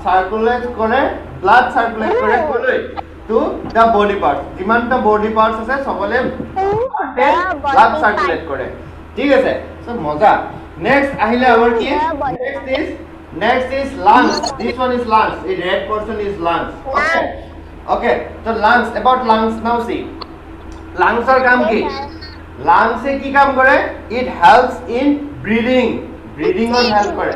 Circulate কৰে, ব্লাড সাৰ্কুলেট কৰে কলৈ? To the body parts. যিমানটা বডি পাৰ্টস আছে সকলে ব্লাড সাৰ্কুলেট কৰে, ঠিক আছে। সো মজা। নেক্সট আহিলে আমাৰ কি? Next is lungs. This one is lungs. The red portion is lungs. Okay. So lungs, about lungs now see. Lungs er কাম কি? Lungs e ki কাম করে? It helps in breathing. Breathing or help করে।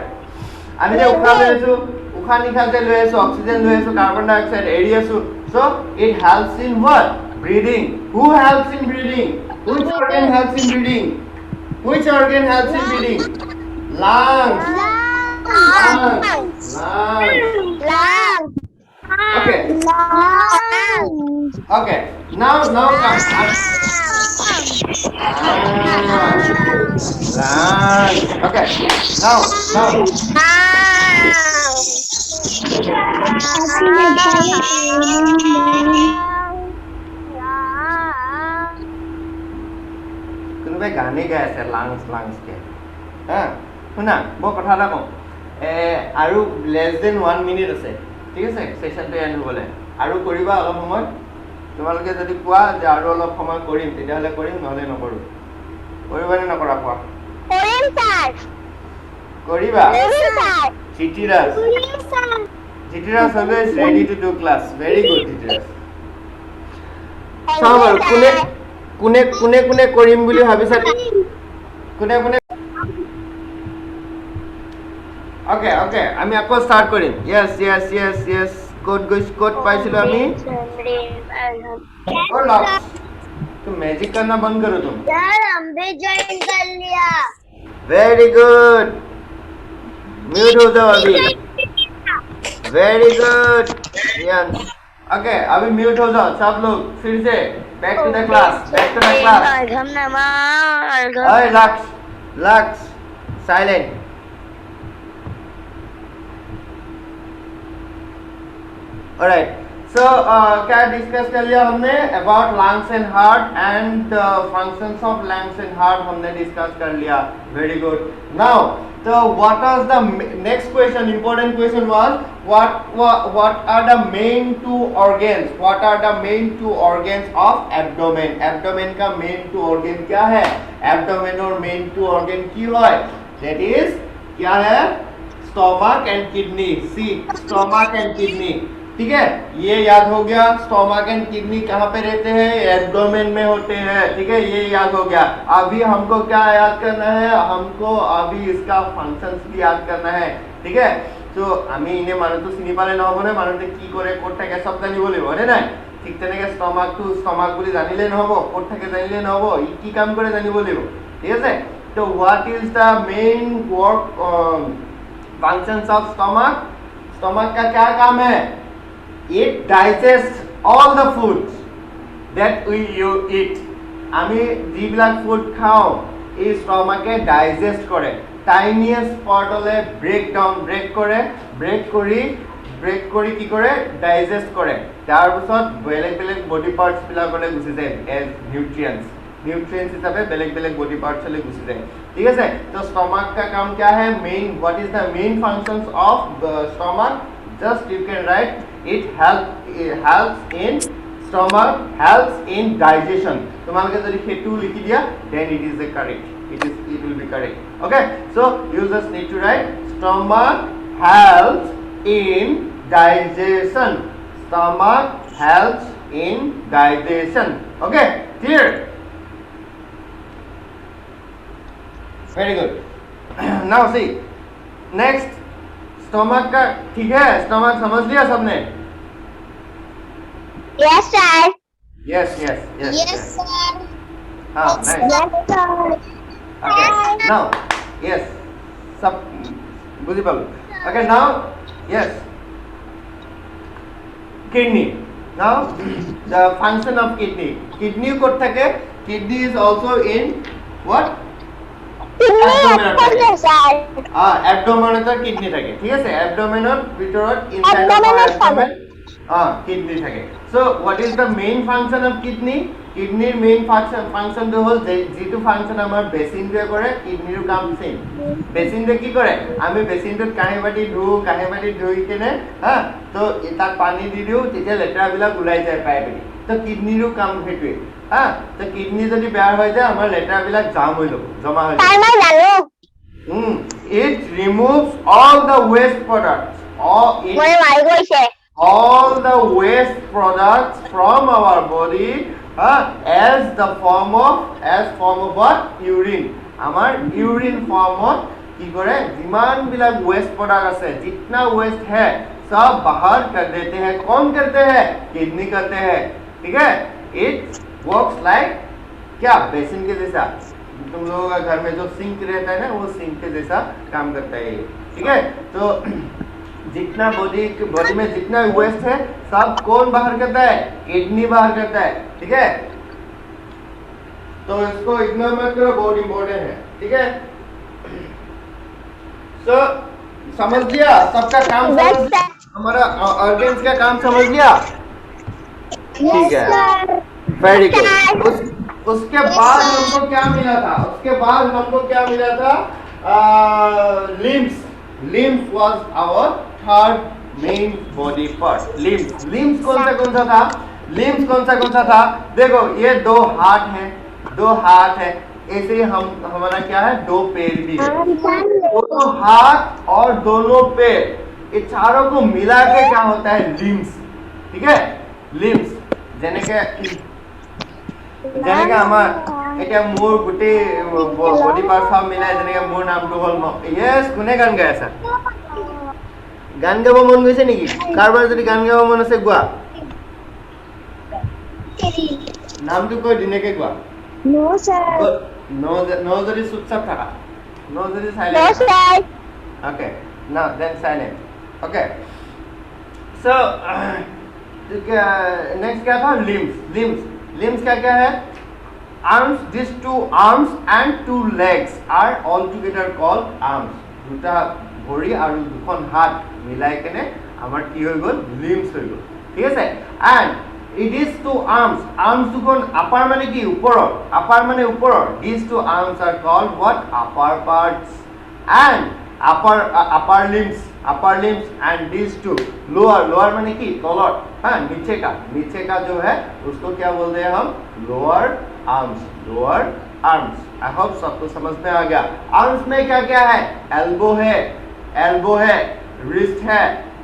আমি যে উশাহ লৈ আছো, উশাহ নিশাহ যে লৈ আছো, অক্সিজেন লৈ আছো, কার্বন ডাই অক্সাইড এৰি আছো। So it helps in what? Breathing. Who helps in breathing? Which organ helps in breathing? Which organ helps in breathing? Lungs. Okay. Okay. Now come. Okay. Now. কোনোবাই গানে গাই আছে লাংস কে। শুনা, মই কথা এটা কওঁ। আৰু লেছ দেন 1 মিনিট আছে, ঠিক আছে, সেশনটো এণ্ড হ'বলৈ। আৰু কৰিবা অলপ সময়। তোমালোকে যদি কোৱা যে আৰু অলপ সময় কৰিম, তেতিয়াহ'লে কৰিম, নহ'লে নকৰোঁ। কৰিবা নে নকৰা কোৱা? কৰিম স্যাৰ। কৰিবা? Sir. Chitiraj always ready to do class. Very good, Chitiraj. চাওঁ বাৰু কোনে কৰিম বুলি ভাবিছা? কোনে Okay, আমি আকৌ স্টাৰ্ট কৰিম। Yes. কোড পাইছিলো আমি। और लॉक तो मैजिक करना बंद करो तुम। सर हम भी ज्वाइन कर लिया। वेरी गुड, म्यूट हो जाओ अभी। Very good yes. ओके, अभी म्यूट हो जाओ सब लोग, फिर से बैक टू द क्लास। ओए लक्ष्य साइलेंट। ऑलराइट, सो क्या डिस्कस कर लिया हमने? About lungs and heart and functions of lungs and heart हमने डिस्कस कर लिया। Very good. Now so what was the next question? Important question was what are the main two organs? What are the main two organs of abdomen? Abdomen का main two organ क्या है? Abdomen और main two organ की है? That is क्या है? Stomach and kidney. See, stomach and kidney. ठीक है, ये याद हो गया। स्टोमक एंड किडनी कहाँ पे रहते हैं? एब्डोमेन में होते हैं। ठीक है, ये याद हो गया। अभी हमको क्या याद करना है? हमको अभी इसका फंक्शंस भी याद करना है। ठीक है, तो আমি ইনে মানুহটো চিনি পালে নহ'ব নে? মানুহটো কি কৰে, ক'ত থাকে, চব জানিব লাগিব, হয়নে নাই? ঠিক তেনেকে ষ্টমাকটো ষ্টমাক বুলি জানিলে নহ'ব, ক'ত থাকে জানিলে নহ'ব, ই কি কাম কৰে জানিব লাগিব। ঠিক আছে, তো what is the main work functions of stomach? Stomach का क्या काम है? It digests all the foods that we eat. আমি যিবিলাক ফুড খাওঁ এই স্টমাকে ডাইজেষ্ট কৰে। টাইনিয়েষ্ট পাৰ্টলে ব্ৰেক কৰি কি কৰে? ডাইজেষ্ট কৰে। তাৰপিছত বেলেগ বেলেগ বডি পাৰ্টছবিলাকলৈ গুচি যায় এজ নিউট্ৰিয়েন্টছ हिसाबे बेलेग बेलेग बॉडी पार्ट चले घुस जाए। ठीक है, तो स्टमक का काम क्या है? Main, what is the main functions of the stomach? Just you can write it helps in stomach helps in digestion. तुम्हारे यदि हेतु लिखी दिया then it is the correct, it will be correct. Okay, so you just need to write stomach helps in digestion. Stomach helps in digestion. Okay, clear? Very good. Now see next stomach का। ठीक है, stomach समझ लिया सबने? Yes, sir. Yes yes Yes, yes. sir. हाँ, nice. Yes, sir. Okay, now yes, सब बुझी पालो। Okay, now yes, kidney. Now the function of kidney. Kidney को থাকে? Kidney is also in what? एब्डोमेनत किडनी থাকে। ঠিক আছে, এবডোমেনৰ ভিতৰত ইনসাইড অফ এবডোমেন কিডনি থাকে। So what is the main function of kidney? কিডনিৰ মেইন ফাংশনটো হ'ল যিটো ফাংশন আমাৰ বেচিনটোৱে কৰে, কিডনিৰো কাম সেম। বেচিনটোৱে কি কৰে? আমি বেচিনটোত কাঁহী বাটি ধুই কেনে তো তাত পানী দি দিওঁ, তেতিয়া লেতেৰাবিলাক ওলাই যায় পাইপেদি। তো কিডনিৰো কাম সেইটোৱে। তো কিডনি যদি বেয়া হৈ যায় আমাৰ লেতেৰাবিলাক জাম হৈ যাব, জমা হৈ যাব। It removes all the waste products. All the waste products from our body as form of what? Urine. আমাৰ urine formত কি কৰে? যিমান বিলাক waste product আছে, जितना waste है सब बाहर कर देते हैं। कौन करते हैं? किडनी करते हैं। ठीक है, it works like क्या? बेसिन के जैसा। तुम लोगों का घर में जो सिंक रहता है ना, वो सिंक के जैसा काम करता है ये। ठीक है, तो जितना बॉडी में जितना वेस्ट है सब कौन बाहर करता है? किडनी बाहर करता है। ठीक है, तो इसको इग्नोर मत करो, बहुत इंपॉर्टेंट है। ठीक है, तो समझ लिया सबका काम? हमारा ऑर्गन्स का काम समझ लिया? ठीक है, वेरी गुड। उसके बाद हमको क्या मिला था? Limbs was our third main body part. Limbs कौन सा था? देखो, ये दो हाथ है। ऐसे हमारा क्या है? दो पैर भी है। दोनों हाथ और दोनों पैर, ये चारों को मिला के क्या होता है? लिम्स। ठीक है, लिम्स যেনেকে আমাৰ এতিয়া মোৰ গোটেই বডি পাৰ্ট সব মিলাই যেনেকে মোৰ নামটো হ'ল ইয়েছ। কোনে গান গাই আছা? গান গাব মন গৈছে নেকি? কাৰোবাৰ যদি গান গাব মন আছে গোৱা। নামটো কৈ ধুনীয়াকে গোৱা। নো যদি চুপচাপ থাকা, নো যদি silent. Okay, now then silent. Okay, so next क्या था? लिम्स क्या है? arms. These two arms and two legs are all together called arms. দুটা ভৰি আৰু দুখন হাত মিলাই কেনে আমাৰ কি হৈ গ'ল? লিম্স হৈ গ'ল। ঠিক আছে, and it is two arms দুখন আপাৰ মানে কি? ওপৰৰ। আপাৰ মানে ওপৰৰ। these two arms are called what? upper parts, and upper limbs and these two lower माने की? तलर। नीचे का जो है उसको क्या बोलते हैं हम? Lower arms. आई होप सबको समझ में आ गया। आर्म्स में क्या क्या है? एल्बो है, रिस्ट है,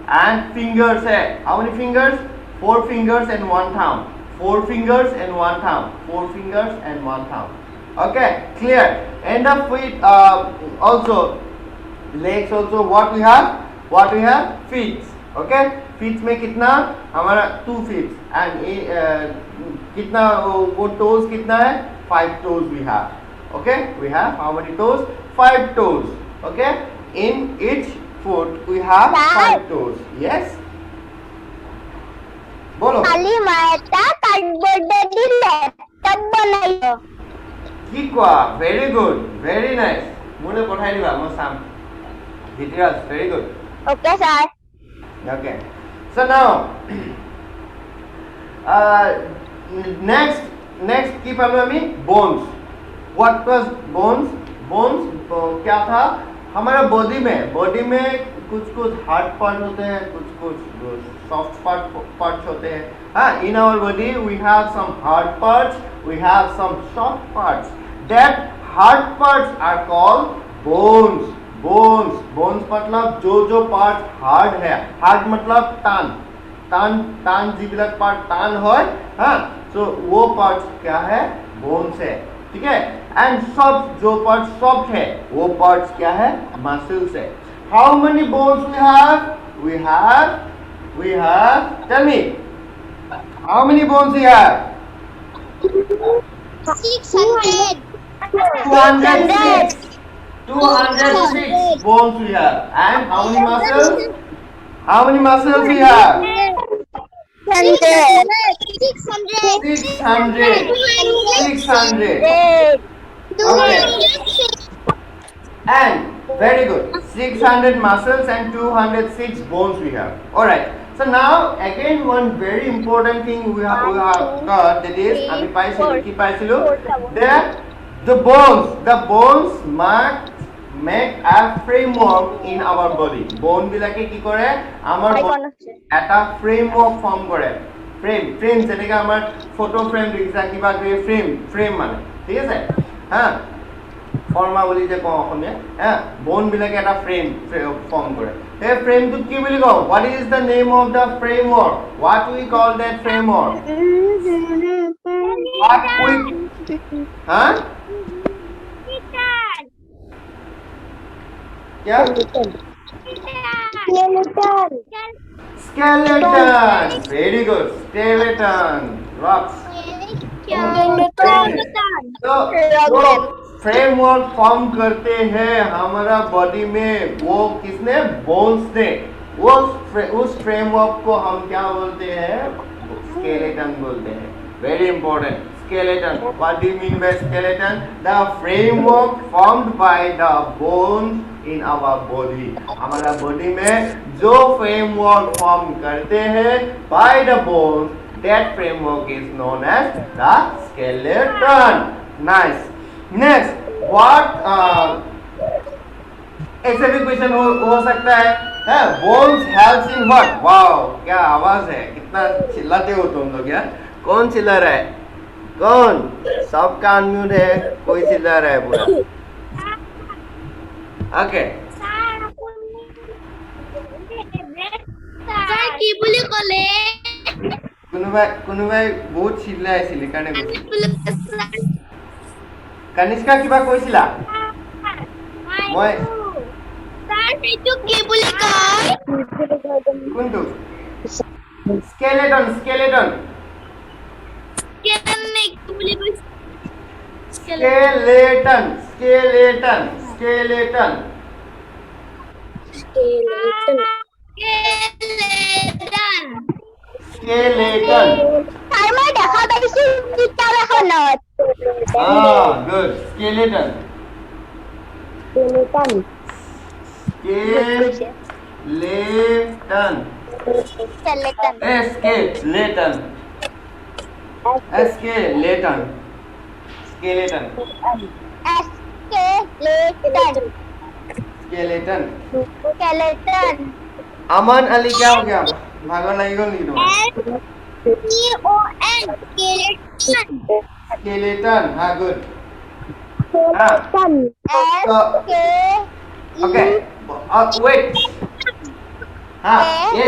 and fingers है. How many fingers? 4 fingers and 1 thumb. 4 fingers and 1 thumb. 4 fingers and 1 thumb. Okay, clear. And the feet also, legs also. What we have? What we have? Feet. Okay, feet में कितना? हमारा 2 feet. And कितना वो toes कितना है? 5 toes we have. Okay, we have how many toes? 5 toes. Okay, in each foot we have 5 toes. Yes. बोलो. खाली माता कार्डबोर्ड दिले तब बनाइयो. কি কোৱা? Very good, very nice. মোলে পঠাই দিবা মই চাম. Details, very good. Okay, sir. Okay. So now, next की पालो हमें bones. What was bones? Bones क्या था? हमारा body में कुछ hard part होते हैं, कुछ soft parts होते हैं. हाँ, in our body we have some hard parts, we have some soft parts. That hard parts are called bones. Bones मतलब जो पार्ट हार्ड है. हार्ड मतलब टान जिबिलक पार्ट टान है. हाँ, so वो पार्ट क्या है? बोन्स है. ठीक है. एंड सब जो पार्ट सॉफ्ट है वो पार्ट्स क्या है? मसल्स है. How many bones we have tell me how many bones we have? 600. 206 bones we have. And how many muscles? How many muscles we have? 600. Okay. And very good. 600 muscles and 206 bones we have. Alright. So now again one very important thing we have got, that is আমি পাইছিলো that the bones make a framework in our body. Bone বিলাকে কি কৰে? আমাৰ এটা framework form কৰে. Frame যেনেকৈ আমাৰ photo frame দেখিছা কিবা frame মানে. ঠিক আছে? হ্যাঁ, ফৰ্মা বুলি যে কওঁ অসমীয়া. হ্যাঁ, bone বিলাকে এটা frame form কৰে. এই ফ্ৰেমটোক কি বুলি কওঁ? What is the name of the framework? What we call that framework? What we huh? क्या? Skeleton. Very good. Skeleton. Rocks. तो फ्रेमवर्क फॉर्म करते हैं हमारा बॉडी में, वो किसने? बोन्स ने. वो उस फ्रेमवर्क को हम क्या बोलते हैं? स्केलेटन बोलते हैं. Very important. Skeleton. What do you mean by skeleton? The framework formed by the bones in our body. हमारा body में जो framework form करते हैं by the bones, that framework is known as the skeleton. Nice. Next, what ऐसे भी question हो सकता है. Bones helps in what? Wow, क्या आवाज है, कितना चिल्लाते हो तुम लोग यार. कौन चिल्ला रहा है? कौन? सबका अनम्यूट है, कोई चिल्ला रहा है पूरा. ओके. কোনোবাই বহুত চিল্লাই আছিলে কাৰণে কনিষ্কা কিবা কৈছিলা? মই কোনটো? স্কেলেটন. Skeleton. Good. Skeleton. अमन अली क्या हो गया? भागो लगी गो नहीं तुम्हारा. Skeleton. हाँ, good. Okay. Wait. हाँ ये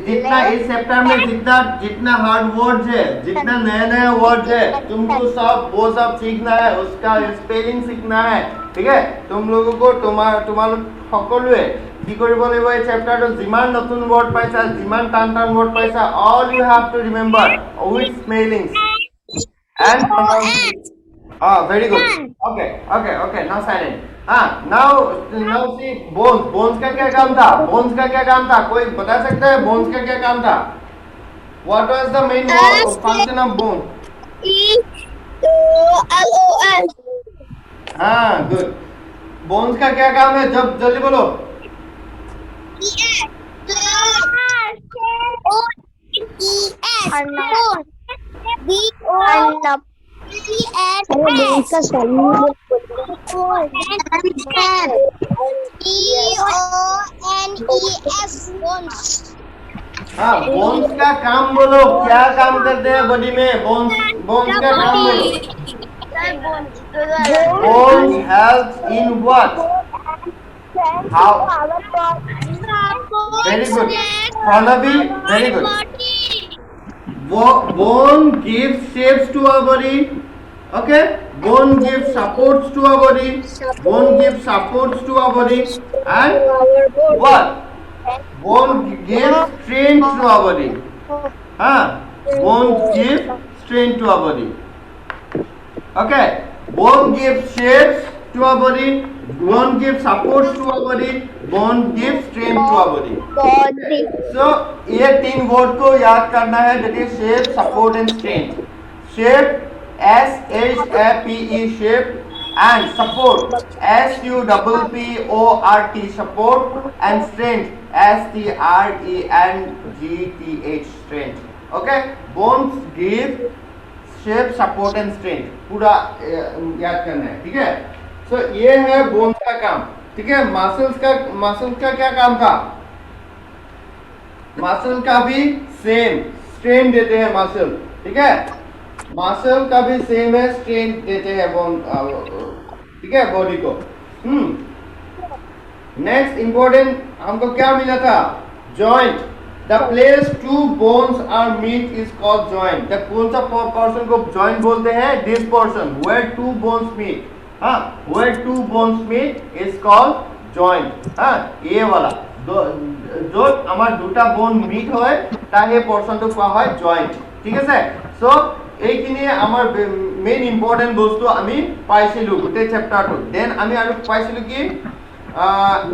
जितना इस चैप्टर में जितना जितना हार्ड वर्ड्स है, जितना नया नया वर्ड्स है, तुमको सब वो सब सीखना है, उसका स्पेलिंग सीखना है, ठीक है। तुम लोगों को তোমালোক সকলোৱে কি কৰিব লাগিব এই চেপ্টাৰটো যিমান নতুন ওয়ার্ড পাইছা, যিমান টান টান ওয়ার্ড পাইছা, all you have to remember with spellings and pronunciation. Ah, very good. Okay. Now silent. Now see bones. Bones का क्या काम था? Bones का क्या काम था? कोई बता सकता है bones का क्या काम था? What was the main function of bone? LOL. हाँ, good. Bones का क्या काम है? जब जल्दी बोलो. हाँ, बोन्स का काम बोलो, क्या काम करते हैं बॉडी में? बोन्स का काम बोलो. Bones helps in what? How? Very good. Pranavi, very good. Bone gives shapes to our body. Okay? Bone gives supports to our body. Bone gives supports to our body. And what? Bone gives strength to our body. Bone gives strength to our body. Okay? Bone gives shapes to our body. Bone gives supports to our body. Bone gives strength to our body. So ये तीन word को याद करना है, that is shape, support and strength. Shape, SHAPE, shape, and support, SUPPORT, support, and strength, STRENGTH, strength. Okay, bones give shape, support and strength. पूरा याद करना है, ठीक है। So ये है bones का काम, ठीक है। मसल्स का क्या काम था? मसल का भी सेम स्ट्रेन देते हैं मसल, ठीक है। मसल का भी सेम है, स्ट्रेन देते हैं बोन, ठीक है, बॉडी को। नेक्स्ट इंपॉर्टेंट हमको क्या मिला था? Joint. The place two bones are meet is called joint. The कौन सा पोर्शन को जॉइंट बोलते हैं? This portion where two bones meet. Where two bones meet is called joint. ये वाला जो আমার দুটা বোন মিট হয় তার এই পোরশনটো কোৱা হয় জয়েন্ট, ঠিক আছে। সো এইখিনি আমাৰ মেইন ইম্পৰ্টেন্ট বস্তু আমি পাইছিলো গোটেই চেপ্টাৰটো। দেন আমি আৰু পাইছিলো কি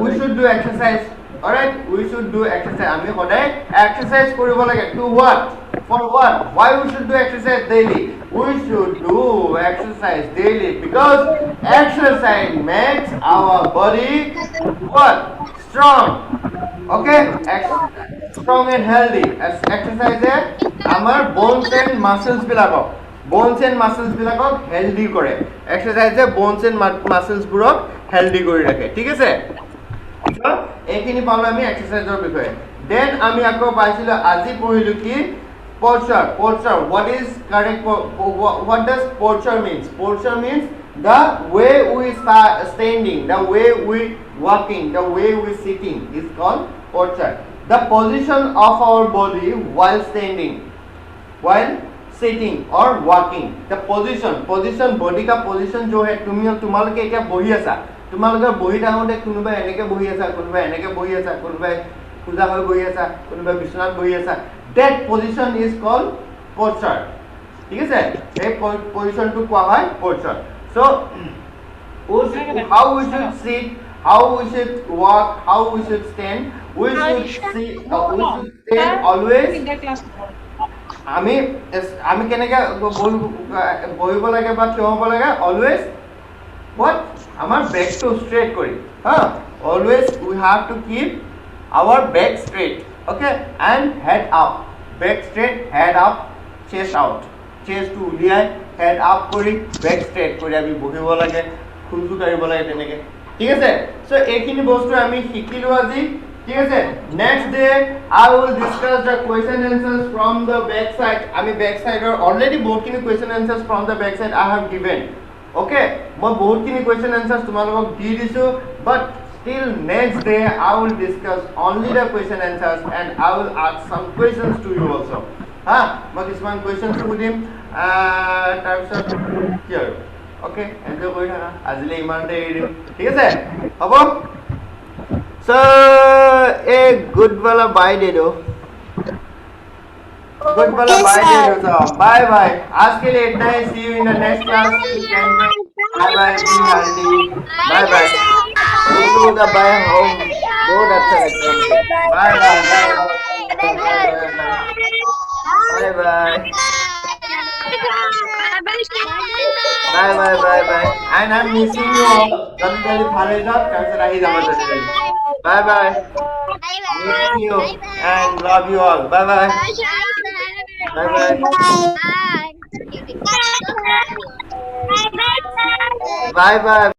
we should do exercise. Alright, we should do exercise. আমি সদায় এক্সাৰসাইজ কৰিব লাগে। To what? For what? why we should do exercise daily? We should do exercise daily because exercise makes our body what? Strong. Okay, strong and healthy. Exercise আমাৰ bones and muscles বিলাকক healthy কৰে। Exercise bones and muscles বোৰক healthy কৰি ৰাখে, ঠিক আছে। এইখিনি পালো আমি এক্সাৰসাইজৰ বিষয়ে। দেন আমি আকৌ পাইছিলো, আজি পঢ়িলো কি posture। What is correct? What does posture means? Posture means the way we standing, the way we walking, the way we sitting is called posture. The position of our body while standing, while sitting or walking. The position body का position जो है, तुम्हालोके এতিয়া বহি আছা, তোমালোকৰ বহি থাকোঁতে কোনোবা এনেকে বহি আছা, কোনোবা এনেকে বহি আছা, কোনোবাই খোজা হৈ বহি আছা, কোনোবা বিছনাত বহি আছা। That position is called posture, ঠিক আছে। এই পজিশনটো কোৱা হয় posture. So how we should sit, how we should walk, how we should stand, we should stand always. আমি কেনেকে বহিব লাগে বা থিয় হ'ব লাগে? Always what? আমাৰ বেকটো ষ্ট্ৰেট কৰি, always we have to keep our back straight, okay, and head up. Back straight, head up, chest out. Chest to উলিয়াই head up কৰি back straight কৰি আমি বহিব লাগে, খুলটো কাঢ়িব লাগে তেনেকে, ঠিক আছে। সো এইখিনি বস্তু আমি শিকিলো আজি, ঠিক আছে। Next day I will discuss the question answers from the back side. আমি back side already বহুতখিনি question answers from the back side I have given, okay। মই বহুতখিনি question answers তোমালোকক দি দিছো, but till next day I will discuss only the question answers and I will ask some questions to you also. Ha মই কিছুমান questions সুধিম তাৰপিছত কি আৰু ওকে এনজয় কৰি থাকা আজিলে ইমানতে এৰি দিম ঠিক আছে হ'ব so a good वाला bye दे दो good वाला bye दे दो so bye bye आज के लिए इतना ही see you in the next class bye bye be healthy bye bye तुम लोगों का बाय होम बहुत अच्छा लगता है मुझे bye bye bye bye bye bye bye bye and I am missing you all जल्दी जल्दी फाले जाओ कैसे रही जाओ जल्दी जल्दी bye bye missing you and love you all bye bye bye bye bye bye